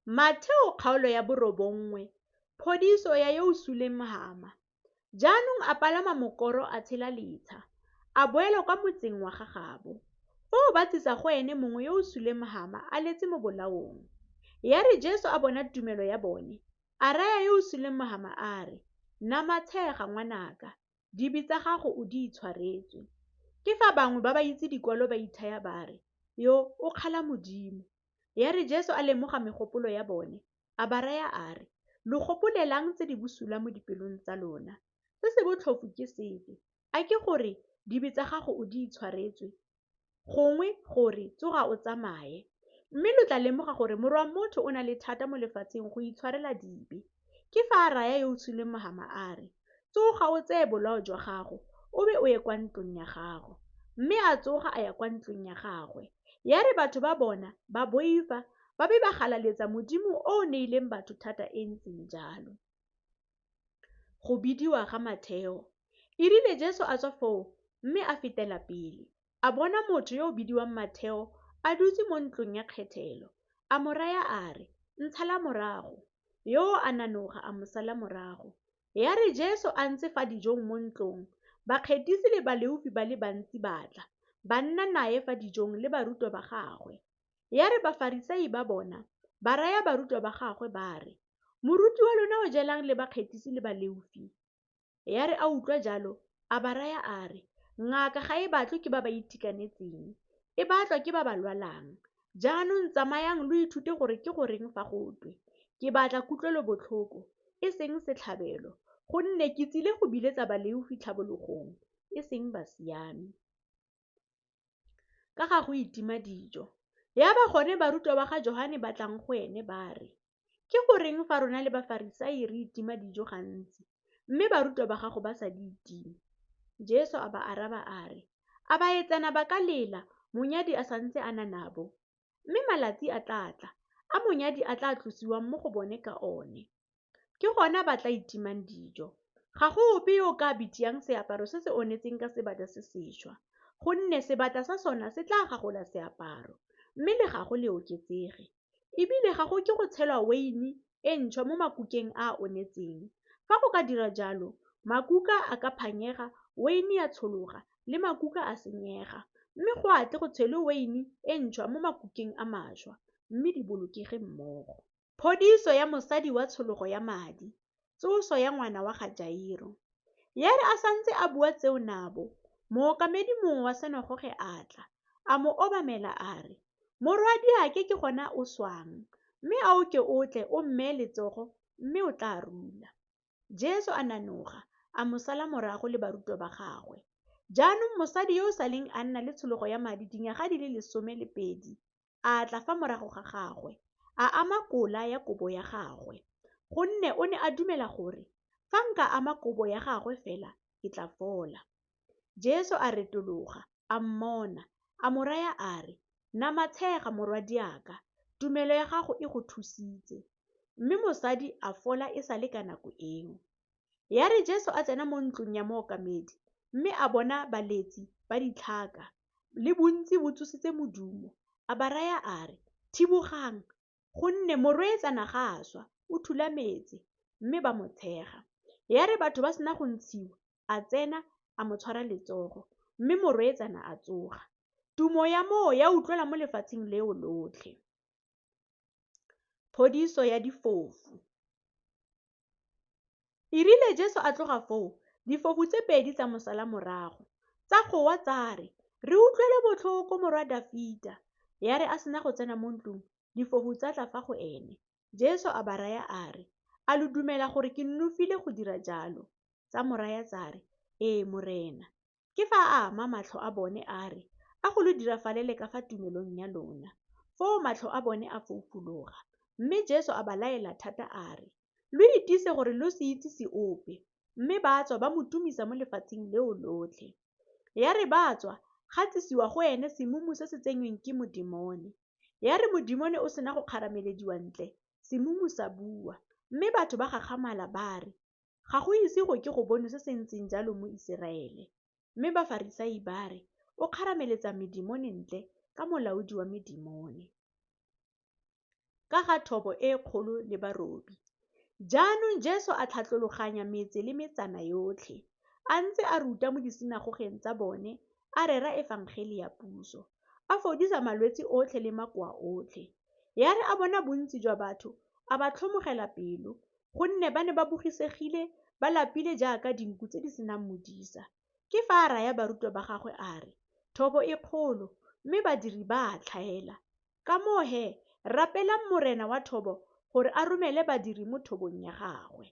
Matheo kgaolo ya 9, phodiso ya yo o suleng mohama. Jaanong a palama mokoro a tshela letsha, a boela kwa motseng wa gagabo. Foo ba tlisa go ene mongwe yo o suleng mohama a letse mo bolaong. Ya re Jesu a bona tumelo ya bone, a raya yo o suleng mohama a re, "Namatshega ngwanaka, dibi tsa gago o di itshwaretswe." Ke fa bangwe ba ba itse dikwalo ba ithaya ba re, "Yo o kgala Modimo." Ya re Jesu a lemoga megopolo ya bone, a ba raya a re, "Lo gopolelang tse di bosula mo dipelong tsa lona. Se se botlhofo ke sefe? A ke gore dibi tsa gago o di itshwaretswe, gongwe gore tsoga o tsamaye? Mme lo tla lemoga gore Morwa wa Motho o na le thata mo lefatsheng go itshwarela dibe." Ke fa a raya yo o suleng mohama a re, "Tsoga o tseye bolao jwa gago, o be o ye kwa ntlong ya gago." Mme a tsoga a ya kwa ntlong ya gagwe. Ya re batho ba bona ba boifa, ba be ba galaletsa Modimo o neileng batho thata e ntseng jalo. Go bidiwa ga Matheo. E rile Jesu a tswa foo, mme a fetela pele. A bona motho yo o bidiwang Matheo a dutse mo ntlong ya kgethelo. A mo raya a re, "Ntshala morago." Yoo a nanoga a mo sala morago. Ya re Jesu a ntse fa dijong mo ntlong, bakgetisi le Baleofi ba le bantsi ba tla, ba nna nae fa dijong le barutwa ba gagwe. Ya re Bafarisai ba bona, ba raya barutwa ba gagwe ba re, "Moruti wa lona o jelang le bakgetisi le Baleofi." Ya re a utlwa jalo, a ba raya a re, "Ngaka ga e batlwe ke ba ba itekanetseng, e batlwa ke ba ba lwalang. Jaanong tsamayang lo ithute gore ke goreng fa gotwe, ke batla kutlwelobotlhoko, e seng setlhabelo, gonne ke tsile go biletsa Baleofi tlhabologong, e seng basiami." Ka ga go itima dijo. Ya ba gone barutwa ba ga Johane ba tlang go ene ba re, "Ke goreng fa rona le Bafarisai re itima dijo gantsi, mme barutwa ba gago ba sa di itime?" Jesu a ba araba a re, "A baetsana ba ka lela monyadi a santse a na nabo? Mme malatsi a tla tla, a monyadi a tla tlosiwang mo go bone ka one. Ke gona ba tla itimang dijo. Ga go ope yo o ka bitiang seaparo se se onetseng ka sebata se sešwa, gonne sebata sa sona se tla gagola seaparo, mme le gago le oketsege. Ebile ga go ke go tshelwa weini e ntšhwa mo makukeng a a onetseng. Fa go ka dira jalo, makuka a ka phanyega, weini ya tshologa, le makuka a senyega. Mme go a tle go tshelwe weini e ntšhwa mo makukeng a mašwa, mme di bolokege mmogo." Phodiso ya mosadi wa tshologo ya madi. Tsoso ya ngwana wa ga Jairo. Ya re a santse a bua tseo nabo, mookamedi mongwe wa senagoge a tla, a mo obamela a re, "Morwadiake ke gona o swang, mme a o ke o tle o mmeye letsogo, mme o tla rula." Jesu a nanoga, a mo sala morago le barutwa ba gagwe. Jaanong mosadi yo o saleng a nna le tshologo ya madi dingwaga di le 12 a tla fa morago ga gagwe, a ama kola ya kobo ya gagwe, gonne o ne a dumela gore, "Fa nka ama kobo ya gagwe fela, ke tla fola." Jesu a retologa, a mmona, a mo raya a re, "Namatshega morwadiaka, tumelo ya gago e go thusitse." Mme mosadi a fola e sale ka nako eo. Ya re Jesu a tsena mo ntlong ya mookamedi, mme a bona baletsi ba ditlhaka le bontsi bo tsositse modumo, a ba raya a re, "Thibogang, gonne morwetsana ga a swa, o thulametse." Mme ba mo tshega. Ya re batho ba sena go ntshiwa, a tsena a mo tshwara letsogo, mme morwetsana a tsoga. Tumo ya moo ya utlwela mo lefatsheng leo lotlhe. Phodiso ya difofu. E rile Jesu a tloga foo, difofu tse pedi tsa mo sala morago, tsa gowa tsa re, "Re utlwele botlhoko morwa Dafita." Ya re a sena go tsena mo ntlong, difofu tsa tla fa go ene. Jesu a ba raya a re, "A lo dumela gore ke nonofile go dira jalo?" Tsa mo raya tsa re, "Ee Morena." Ke fa a ama matlho a bone a re, "A go lo dirafalele ka fa tumelong ya lona." Foo matlho a bone a foufuloga. Mme Jesu a ba laela thata a re, "Lo itise gore lo se itsise ope." Mme ba tswa ba mo tumisa mo lefatsheng leo lotlhe. Ya re ba tswa, ga tsisiwa go ene semumu se se tsenyweng ke modimone. Ya re modimone o sena go kgaramelediwa ntle, semumu sa bua. Mme batho ba gagamala ba re, "Ga go ise go ke go bonwe se se ntseng jalo mo Iseraele." Mme Bafarisai ba re, "O kgarameletsa medimone ntle ka molaodi wa medimone." ka ga thobo e kgolo le barobi. Jaanong Jesu a tlhatlologanya metse le metsana yotlhe, a ntse a ruta mo disinagogeng tsa bone, a rera efangele ya puso, a fodisa malwetse otlhe le makoa otlhe. Ya re a bona bontsi jwa batho, a ba tlhomogela pelo, gonne ba ne ba bogisegile ba lapile jaaka dinku tse di senang modisa. Ke fa a raya barutwa ba gagwe a re, thobo e kgolo, mme badiri ba a tlhaela. Ka moo rapelang morena wa thobo gore a romele badiri mo thobong ya gagwe.